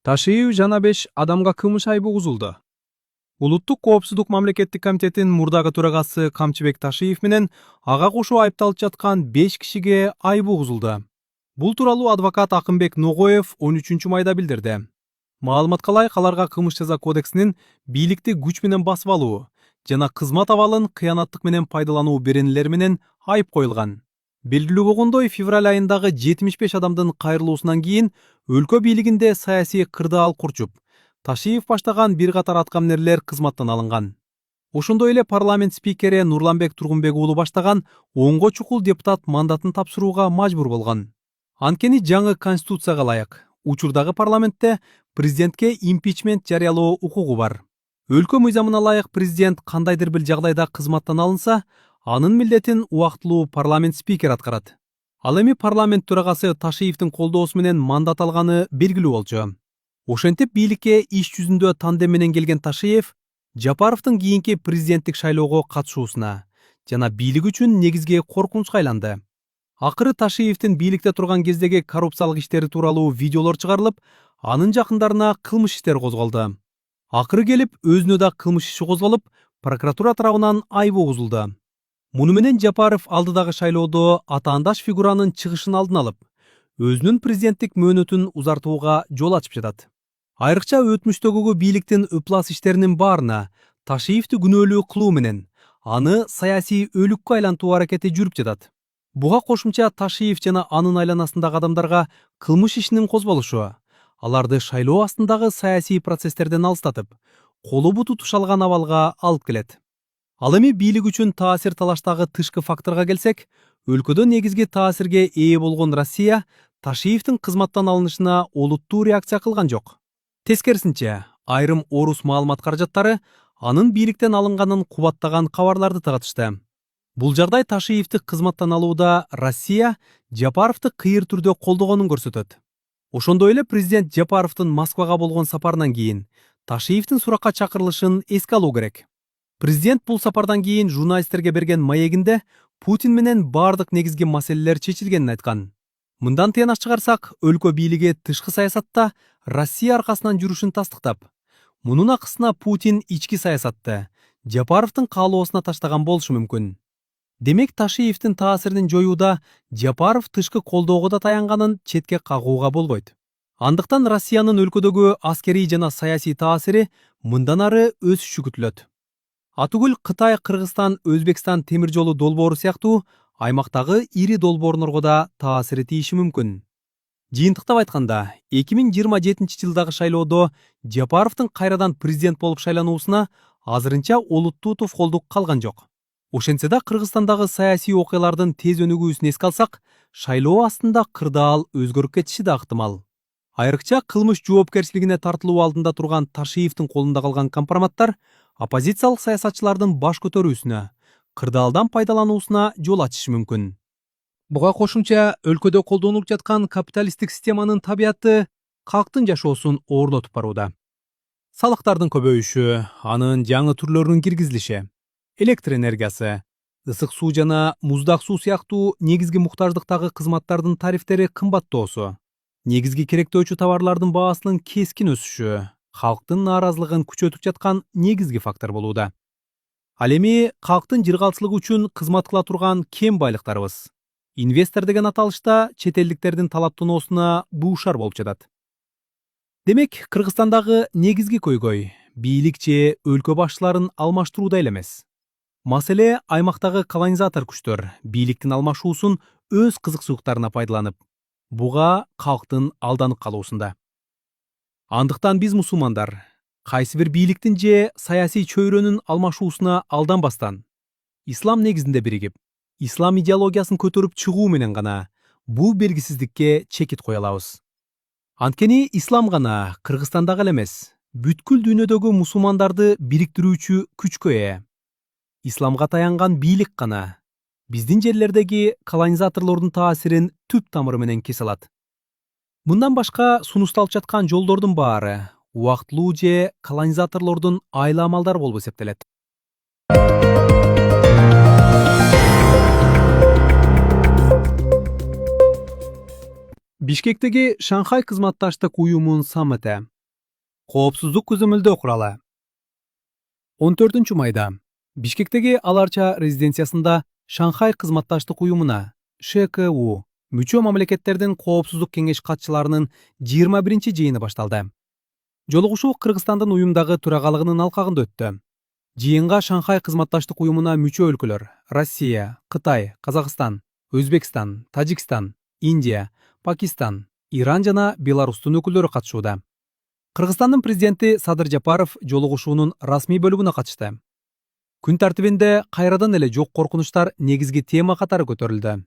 Ташиев жана 5 адамга кылмыш айыбы угузулду. Улуттук коопсуздук мамлекеттик комитетинин мурдагы төрагасы Камчыбек Ташиев менен ага кошо айыпталып жаткан 5 кишиге айыбы угузулду. Бул тууралуу адвокат Акынбек Ногоев 13-майда билдирди. Маалыматка ылайык, аларга кылмыш жаза кодексинин бийликти күч менен басып алуу жана кызмат абалын кыянаттык менен пайдалануу беренелери менен айып коюлган. Белгилүү болгондой, февраль айындагы 75 адамдын кайрылуусунан кийин өлкө бийлигинде саясий кырдаал курчуп, Ташиев баштаган бир катар аткаминерлер кызматтан алынган. Ошондой эле парламент спикери Нурланбек Тургунбек уулу баштаган 10го чукул депутат мандатын тапшырууга мажбур болгон. Анткени жаңы конституцияга ылайык, учурдагы парламентте президентке импичмент жарыялоо укугу бар. Өлкө мыйзамына ылайык президент кандайдыр бир жагдайда кызматтан алынса, анын милдетин убактылуу парламент спикери аткарат. Ал эми парламент төрагасы Ташиевдин колдоосу менен мандат алганы белгилүү болчу. Ошентип бийликке иш жүзүндө тандем менен келген Ташиев Жапаровдун кийинки президенттик шайлоого катышуусуна жана бийлик үчүн негизги коркунучка айланды. Акыры Ташиевдин бийликте турган кездеги коррупциялык иштери тууралуу видеолор чыгарылып, анын жакындарына кылмыш иштери козголду. Акыры келип өзүнө да кылмыш иши козголуп, прокуратура тарабынан айып угузулду. Муну менен Жапаров алдыдагы шайлоодо атаандаш фигуранын чыгышын алдын алып, өзүнүн президенттик мөөнөтүн узартууга жол ачып жатат. Айрыкча өтмүштөгү бийликтин ыплас иштеринин баарына Ташиевди күнөөлүү кылуу менен аны саясий өлүккө айлантуу аракети жүрүп жатат. Буга кошумча Ташиев жана анын айланасындагы адамдарга кылмыш ишинин козголушу аларды шайлоо астындагы саясий процесстерден алыстатып, колу буту тушалган абалга алып келет. Ал эми бийлик үчүн таасир талаштагы тышкы факторго келсек, өлкөдө негизги таасирге ээ болгон Россия Ташиевдин кызматтан алынышына олуттуу реакция кылган жок. Тескерисинче, айрым орус маалымат каражаттары анын бийликтен алынганын кубаттаган кабарларды таратышты. Бул жагдай Ташиевди кызматтан алууда Россия Жапаровду кыйыр түрдө колдогонун көрсөтөт. Ошондой эле президент Жапаровдун Москвага болгон сапарынан кийин Ташиевдин суракка чакырылышын эске алуу керек. Президент бул сапардан кийин журналисттерге берген маегинде Путин менен бардык негизги маселелер чечилгенин айткан. Мындан тыянак чыгарсак, өлкө бийлиги тышкы саясатта Россия аркасынан жүрүшүн тастыктап, мунун акысына Путин ички саясатты Жапаровдун каалоосуна таштаган болушу мүмкүн. Демек, Ташиевдин таасирин жоюуда Жапаров тышкы колдоого да таянганын четке кагууга болбойт. Андыктан Россиянын өлкөдөгү аскерий жана саясий таасири мындан ары өсүшү күтүлөт. Атүгүл Кытай, Кыргызстан, Өзбекстан темир жолу долбоору сыяктуу аймактагы ири долбоорлорго да таасири тийиши мүмкүн. Жыйынтыктап айтканда, 2027-жылдагы шайлоодо Жапаровдун кайрадан президент болуп шайлануусуна азырынча олуттуу тоскоолдук калган жок. Ошентсе да Кыргызстандагы саясий окуялардын тез өнүгүүсүн эске алсак, шайлоо астында кырдаал өзгөрүп кетиши да ыктымал. Айрыкча кылмыш жоопкерчилигине тартылуу алдында турган Ташиевдин колунда калган компроматтар оппозициялык саясатчылардын баш көтөрүүсүнө, кырдаалдан пайдалануусуна жол ачышы мүмкүн. Буга кошумча өлкөдө колдонулуп жаткан капиталисттик системанын табияты калктын жашоосун оордотуп барууда. Салыктардын көбөйүшү, анын жаңы түрлөрүнүн киргизилиши, электр энергиясы, ысык суу жана муздак суу сыяктуу негизги муктаждыктагы кызматтардын тарифтери кымбаттоосу, негизги керектөөчү товарлардын баасынын кескин өсүшү калктын нааразылыгын күчөтүп жаткан негизги фактор болууда. Ал эми калктын жыргалчылыгы үчүн кызмат кыла турган кем байлыктарыбыз, инвестор деген аталышта чет элдиктердин талаптоноосуна буушар болуп жатат. Демек, Кыргызстандагы негизги көйгөй бийлик же өлкө башчыларын алмаштырууда эле эмес. Маселе аймактагы колонизатор күчтөр бийликтин алмашуусун өз кызыкчылыктарына пайдаланып, буга калктын алданып калуусунда. Андыктан биз мусулмандар кайсы бир бийликтин же саясий чөйрөнүн алмашуусуна алданбастан, ислам негизинде биригип, ислам идеологиясын көтөрүп чыгуу менен гана бул белгисиздикке чекит кое алабыз. Анткени ислам гана Кыргызстандагы эле эмес, бүткүл дүйнөдөгү мусулмандарды бириктирүүчү күчкө ээ. Исламга таянган бийлик гана биздин жерлердеги колонизаторлордун таасирин түп тамыры менен кесе алат. Мындан башка сунушталып жаткан жолдордун баары убактылуу же колонизаторлордун айла амалдары болуп эсептелет. Бишкектеги Шанхай кызматташтык уюмунун саммити коопсуздук көзөмөлдөө куралы. 14 майда Бишкектеги Аларча резиденциясында Шанхай кызматташтык уюмуна ШКУ мүчө мамлекеттердин коопсуздук кеңеш катчыларынын 21 жыйыны башталды. Жолугушуу Кыргызстандын уюмдагы төрагалыгынын алкагында өттү. Жыйынга Шанхай кызматташтык уюмуна мүчө өлкөлөр Россия, Кытай, Казакстан, Өзбекстан, Тажикстан, Индия, Пакистан, Иран жана Беларустун өкүлдөрү катышууда. Кыргызстандын президенти Садыр Жапаров жолугушуунун расмий бөлүгүнө катышты. Күн тартибинде кайрадан эле жок коркунучтар негизги тема катары көтөрүлдү.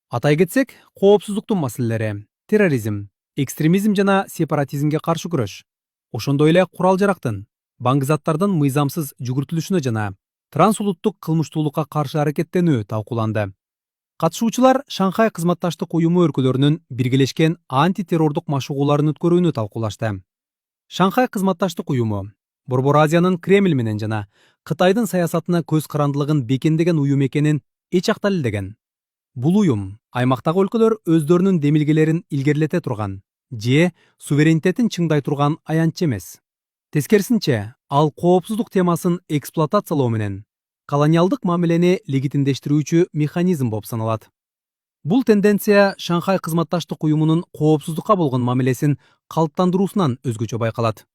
Атай кетсек, коопсуздуктун маселелери, терроризм, экстремизм жана сепаратизмге каршы күрөш, ошондой эле курал-жарактын, баңгызаттардын мыйзамсыз жүгүртүлүшүнө жана трансулуттук кылмыштуулукка каршы аракеттенүү талкууланды. Катышуучулар Шанхай кызматташтык уюму өлкөлөрүнүн биргелешкен антитеррордук машыгууларын өткөрүүнү талкуулашты. Шанхай кызматташтык уюму Борбор Азиянын Кремль менен жана Кытайдын саясатына көз карандылыгын бекемдеген уюм экенин эч акта далилдеген. Бул уюм аймактагы өлкөлөр өздөрүнүн демилгелерин илгерилете турган же суверенитетин чыңдай турган аянтчы эмес. Тескерисинче, ал коопсуздук темасын эксплуатациялоо менен колониалдык мамилени легитимдештирүүчү механизм болуп саналат. Бул тенденция Шанхай кызматташтык уюмунун коопсуздукка болгон мамилесин калыптандыруусунан өзгөчө байкалат.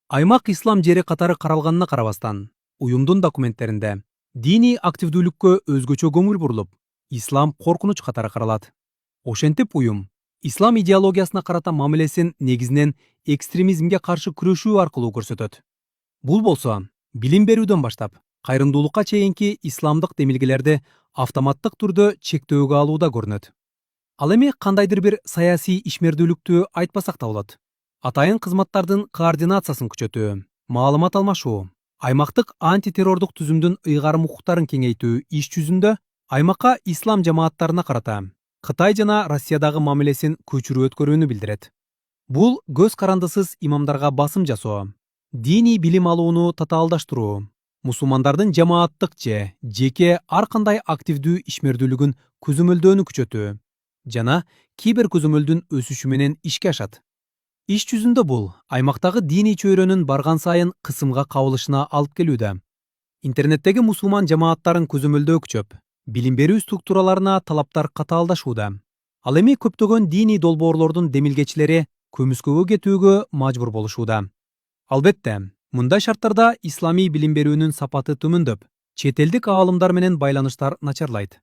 Аймак ислам жери катары каралганына карабастан, уюмдун документтеринде диний активдүүлүккө өзгөчө көңүл бурулуп, ислам коркунуч катары каралат. Ошентип уюм ислам идеологиясына карата мамилесин негизинен экстремизмге каршы күрөшүү аркылуу көрсөтөт. Бул болсо, билим берүүдөн баштап, кайрымдуулукка чейинки исламдык демилгелерди автоматтык түрдө чектөөгө алууда көрүнөт. Ал эми кандайдыр бир саясий ишмердүүлүктү айтпасак да болот. Атайын кызматтардын координациясын күчөтүү, маалымат алмашуу, аймактык антитеррордук түзүмдүн ыйгарым укуктарын кеңейтүү иш жүзүндө аймакка ислам жамааттарына карата Кытай жана Россиядагы мамилесин көчүрүү өткөрүүнү билдирет. Бул көз карандысыз имамдарга басым жасоо, диний билим алууну татаалдаштыруу, мусулмандардын жамааттык же жеке ар кандай активдүү ишмердүүлүгүн көзөмөлдөөнү күчөтүү жана кибер көзөмөлдүн өсүшү менен ишке ашат. Иш жүзүндө бул аймактагы диний чөйрөнүн барган сайын кысымга кабылышына алып келүүдө. Интернеттеги мусулман жамааттарын көзөмөлдөө күчөп, билим берүү структураларына талаптар катаалдашууда. Ал эми көптөгөн диний долбоорлордун демилгечилери көмүскөгө кетүүгө мажбур болушууда. Албетте, мындай шарттарда исламий билим берүүнүн сапаты төмөндөп, чет элдик аалымдар менен байланыштар начарлайт.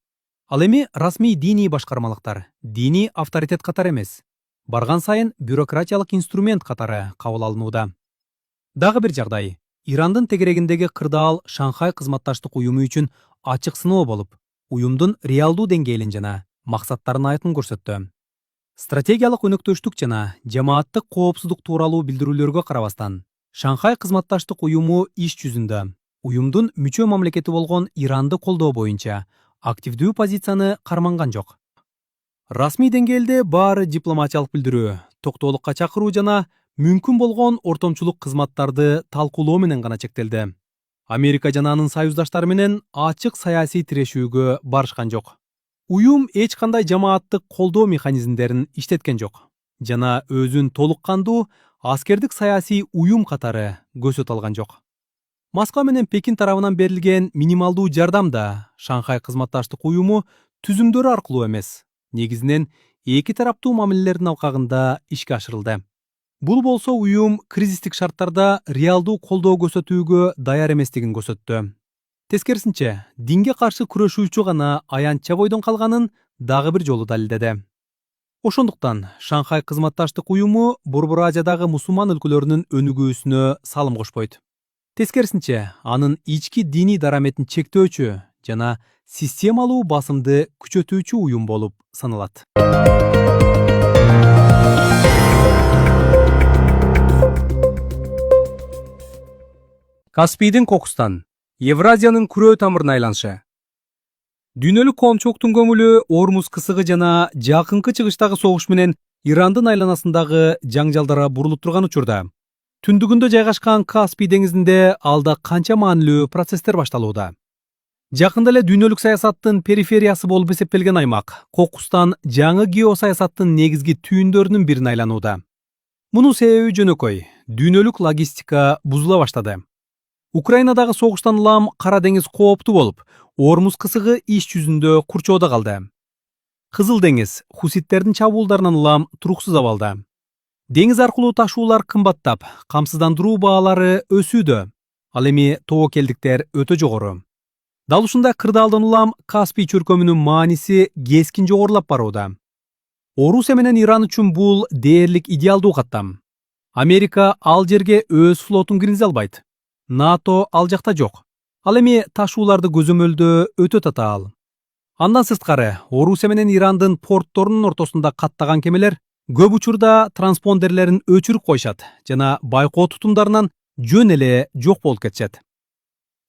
Ал эми расмий диний башкармалыктар диний авторитет катары эмес, барган сайын бюрократиялык инструмент катары кабыл алынууда. Дагы бир жагдай, Ирандын тегерегиндеги кырдаал Шанхай кызматташтык уюму үчүн ачык сыноо болуп, уюмдун реалдуу деңгээлин жана максаттарын айкын көрсөттү. Стратегиялык өнөктөштүк жана жамааттык коопсуздук тууралуу билдирүүлөргө карабастан, Шанхай кызматташтык уюму иш жүзүндө уюмдун мүчө мамлекети болгон Иранды колдоо боюнча активдүү позицияны карманган жок. Расмий деңгээлде баары дипломатиялык билдирүү, токтоолукка чакыруу жана мүмкүн болгон ортомчулук кызматтарды талкуулоо менен гана чектелди. Америка жана анын союздаштары менен ачык саясий тирешүүгө барышкан жок. Уюм эч кандай жамааттык колдоо механизмдерин иштеткен жок жана өзүн толук кандуу аскердик саясий уюм катары көзөт алган жок. Москва менен Пекин тарабынан берилген минималдуу жардам да Шанхай кызматташтык уюму түзүмдөрү аркылуу эмес, негизинен эки тараптуу мамилелердин алкагында ишке ашырылды. Бул болсо уюм кризистик шарттарда реалдуу колдоо көрсөтүүгө даяр эместигин көрсөттү. Тескерисинче, динге каршы күрөшүүчү гана аянтча бойдон калганын дагы бир жолу далилдеди. Ошондуктан Шанхай кызматташтык уюму Борбор Азиядагы мусулман өлкөлөрүнүн өнүгүүсүнө салым кошпойт. Тескерисинче, анын ички диний дараметин чектөөчү жана системалуу басымды күчөтүүчү уюм болуп саналат. Каспийдин Кокустан, Евразиянын күрөө тамырына айланышы. Дүйнөлүк коомчулуктун көңүлү Ормуз кысыгы жана жакынкы чыгыштагы согуш менен Ирандын айланасындагы жаңжалдара бурулуп турган учурда, түндүгүндө жайгашкан Каспий деңизинде алда канча маанилүү процесстер башталууда. Жакында эле дүйнөлүк саясаттын перифериясы болуп эсептелген аймак Кокустан жаңы геосаясаттын негизги түйүндөрүнүн бирин айланууда. Мунун себеби жөнөкөй. дүйнөлүк логистика бузула баштады. Украинадагы согуштан улам Кара деңиз кооптуу болуп, Ормуз кысыгы иш жүзүндө курчоодо калды. Кызыл деңиз хуситтердин чабуулдарынан улам туруксуз абалда. Деңиз аркылуу ташуулар кымбаттап, камсыздандыруу баалары өсүүдө. Ал эми тобокелдиктер өтө жогору. Дал ушундай кырдаалдан улам Каспий чөркөмүнүн мааниси кескин жогорулап барууда. Орусия менен Иран үчүн бул дээрлик идеалдуу каттам. Америка ал жерге өз флотун киргизе албайт. НАТО ал жакта жок. Ал эми ташууларды көзөмөлдөө өтө татаал. Андан сырткары, Орусия менен Ирандын портторунун ортосунда каттаган кемелер көп учурда транспондерлерин өчүрүп коюшат жана байкоо тутумдарынан жөн эле жок болуп кетишет.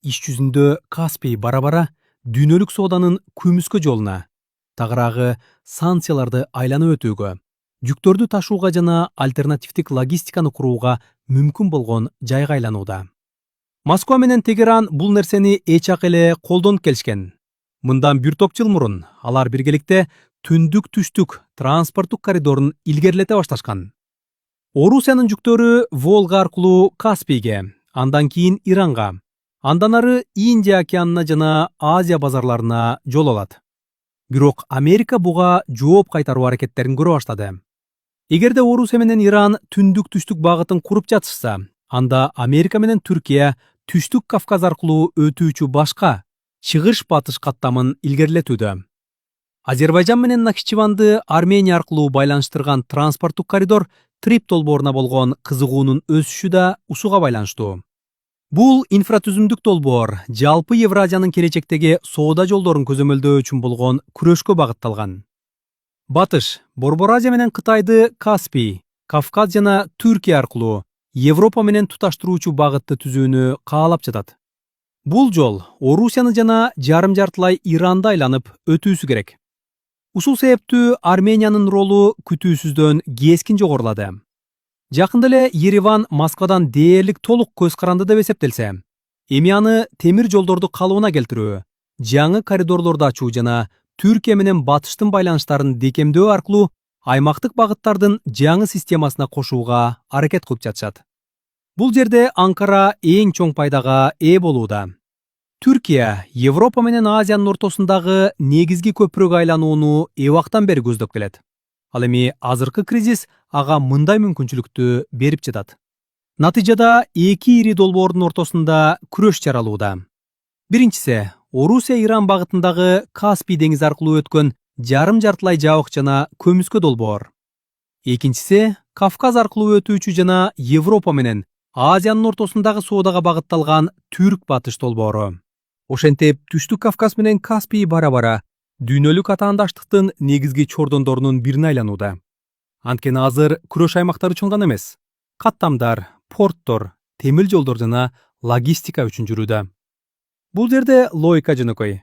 Иш жүзүндө Каспий бара-бара дүйнөлүк сооданын күмүскө жолуна, тагыраагы санкцияларды айланып өтүүгө, жүктөрдү ташууга жана альтернативдик логистиканы курууга мүмкүн болгон жайга айланууда. Москва менен Тегеран бул нерсени эч-ак эле колдонуп келишкен. Мындан бир топ жыл мурун алар биргеликте түндүк-түштүк транспорттук коридорун илгерилете башташкан. Орусиянын жүктөрү Волга аркылуу Каспийге, андан кийин Иранга, андан ары Индия океанына жана Азия базарларына жол алат. Бирок Америка буга жооп кайтаруу аракеттерин көрө баштады. Эгерде Орусия менен Иран түндүк-түштүк багытын куруп жатышса, анда Америка менен Түркия түштүк Кавказ аркылуу өтүүчү башка чыгыш-батыш каттамын илгерилетүүдө. Азербайжан менен Нахичеванды Армения аркылуу байланыштырган транспорттук коридор Трип долбооруна болгон кызыгуунун өсүшү да ушуга байланыштуу. Бул инфратүзүмдүк долбоор жалпы Евразиянын келечектеги соода жолдорун көзөмөлдөө үчүн болгон күрөшкө багытталган. Батыш Борбор Азия менен Кытайды Каспий, Кавказ жана Түркия аркылуу Европа менен туташтыруучу багытты түзүүнү каалап жатат. Бул жол Орусияны жана жарым жартылай Иранды айланып өтүүсү керек. Ушул себептүү Армениянын ролу күтүүсүздөн кескин жогорулады. Жакында эле Ереван Москвадан дээрлик толук көз каранды деп эсептелсе, эми аны темир жолдорду калыбына келтирүү, жаңы коридорлорду ачуу жана Түркия менен батыштын байланыштарын декемдөө аркылуу аймактык багыттардын жаңы системасына кошууга аракет кылып жатышат. Бул жерде Анкара эң чоң пайдага ээ болууда. Түркия Европа менен Азиянын ортосундагы негизги көпүрөгө айланууну эбактан бери көздөп келет. Ал эми азыркы кризис ага мындай мүмкүнчүлүктү берип жатат. Натыйжада эки ири долбоордун ортосунда күрөш жаралууда. Биринчиси Орусия-Иран багытындагы Каспий деңизи аркылуу өткөн жарым жартылай жабык жана көмүскө долбоор. Экинчиси Кавказ аркылуу өтүүчү жана Европа менен Азиянын ортосундагы соодага багытталган Түрк-Батыш долбоору. Ошентип, Түштүк Кавказ менен Каспий бара-бара дүйнөлүк атаандаштыктын негизги чордондорунун бирине айланууда. Анткени азыр күрөш аймактары үчүн гана эмес, каттамдар, порттор, темир жолдор жана логистика үчүн жүрүүдө. Бул жерде логика жөнөкөй.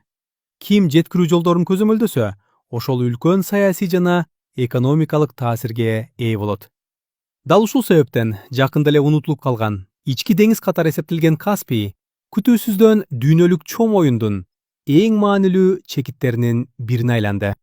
Ким жеткирүү жолдорун көзөмөлдөсө, ошол үлкөн саясий жана экономикалык таасирге ээ болот. Дал ушул себептен жакында эле унутулуп калган ички деңиз катары эсептелген Каспий күтүүсүздөн дүйнөлүк чоң оюндун эң маанилүү чекиттеринин бирине айланды.